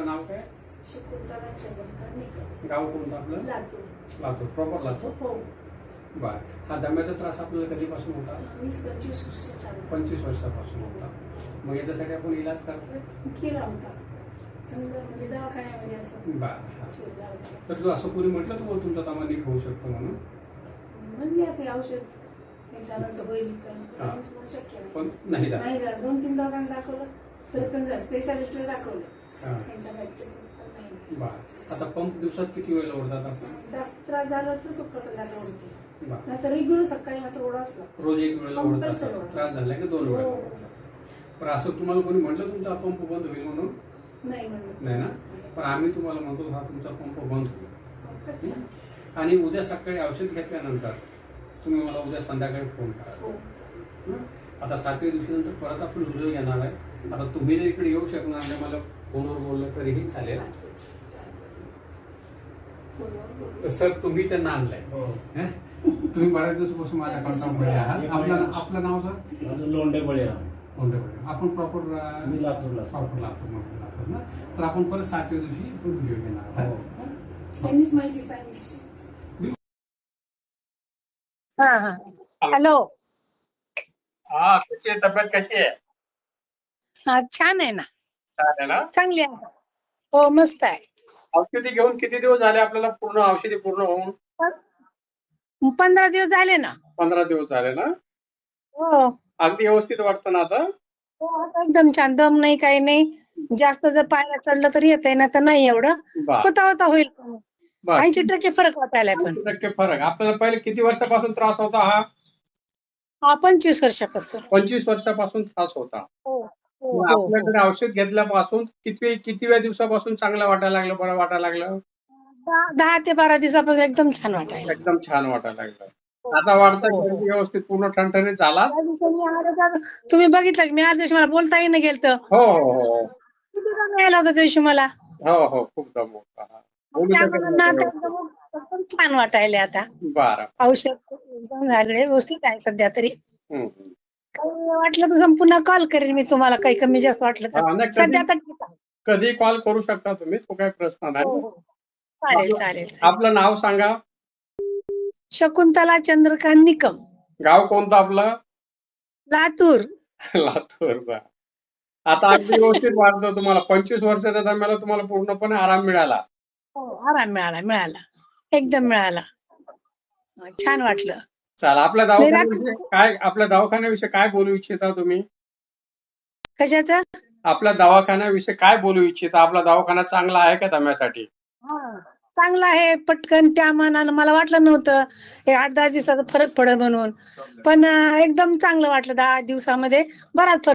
नाव काय? शकुंतला चंद्रकांत निकम. गाव कोणतं आपलं? लातूर. लातूर प्रॉपर लातूर. हो. बर. हा दम्याचा त्रास आपल्याला कधीपासून होता? 20-25 वर्ष चालू. 25 वर्षापासून होता. मग याच्यासाठी आपण इलाज करतोय? केला होता म्हणजे दवाखान्यामध्ये असं. बर. तर तू असं कोणी म्हटलं तुम्हाला तुमचा दमा नीट होऊ शकतो म्हणून? म्हणजे असे औषध त्याच्यानंतर होईल शक्य नाही. पण नाही झालं. नाही झालं. 2-3 दवाखान्यात दाखवलं तरी पण झालं. स्पेशालिस्टला दाखवलं. हा. त्यांच्या बाबतीत बर. आता पंप दिवसात किती वेळ ओढतात आपण? जास्त त्रास झाला तर सुप्र संध्याकाळ ओढते. बर. नाहीतर रेग्युलर सकाळी मात्र ओढा असला. रोज एक वेळेला ओढतात. त्रास झाला की 2 वेळा? पण असं तुम्हाला कोणी म्हटलं तुमचा पंप बंद होईल म्हणून? नाही म्हणलं. नाही ना. पण आम्ही तुम्हाला म्हणतो हा तुमचा पंप बंद होईल. आणि उद्या सकाळी औषध घेतल्यानंतर तुम्ही मला उद्या संध्याकाळी फोन करा. आता 7व्या दिवशी नंतर परत आपण रिझल्ट घेणार आहे. आता तुम्ही जर इकडे येऊ शकणार नाही, मला फोनवर बोललं तरीही चालेल. सर तुम्ही त्यांना आणलंय. तुम्ही बऱ्याच दिवसापासून माझ्या कॉन्टॅक्टमध्ये आहात. आपलं नाव सर? माझं लोंढे बळीराम. आपण प्रॉपर मी लातूरला. लातूर ना. तर आपण परत 7व्या दिवशी व्हिडिओ घेणार आहोत. त्यांनीच माहिती सांगितली. हॅलो. हा, कशी आहे तब्येत? कशी आहे? छान आहे ना. छान आहे ना. चांगली आहे. हो मस्त आहे. औषधी घेऊन किती दिवस झाले आपल्याला? औषधी पूर्ण होऊन 15 दिवस झाले ना. 15 दिवस झाले ना. हो. अगदी व्यवस्थित वाटतं ना आता? हो आता एकदम छान. दम नाही काही नाही. जास्त जर पायला चढलं तर येतंय ना, तर नाही एवढं. होता होता होईल. 80% फरक वाटायला पण. 80% फरक. आपल्याला पहिले किती वर्षापासून त्रास होता हा? 25 वर्षापासून. 25 वर्षापासून त्रास होता. हो. आपल्याकडे औषध घेतल्यापासून कितव्या दिवसापासून चांगलं वाटायला लागलं, बरं वाटायला लागलं? 10 ते 12 दिवसापासून एकदम छान वाटायला. एकदम छान वाटायला लागलं. आता वाटतं व्यवस्थित पूर्ण ठणठणीत झाला. तुम्ही बघितलं की मी आज दिवशी मला बोलताही नाही गेलं तर. हो हो हो. किती दम यायला होता त्या दिवशी मला. हो हो, खूप दम होता. एकदम छान वाटायला आता. बरं. औषध एकदम झाले व्यवस्थित आहे सध्या तरी. काही वाटलं तर पुन्हा कॉल करेन मी तुम्हाला, काही कमी जास्त वाटलं तर. सध्या तर ठीक आहे. कधी कॉल करू शकता तुम्ही, तो काही प्रश्न नाही. चालेल चालेल. आपलं नाव सांगा. शकुंतला चंद्रकांत निकम. गाव कोणतं आपलं? लातूर. लातूर. आता अगदी व्यवस्थित वाटतं तुम्हाला? 25 वर्षाच्या दरम्यान तुम्हाला पूर्णपणे आराम मिळाला? हो आराम मिळाला. एकदम मिळाला. छान वाटलं. चला, आपल्या दवाखान्याविषयी काय बोलू इच्छिता तुम्ही? कशाचं? आपल्या दवाखान्याविषयी काय बोलू इच्छिता? आपला दवाखाना चांगला आहे का दम्यासाठी? चांगला आहे. पटकन त्या मानानं मला वाटलं नव्हतं हे 8-10 दिवसाचा फरक पडेल म्हणून, पण एकदम चांगलं वाटलं. 10 दिवसामध्ये बराच फरक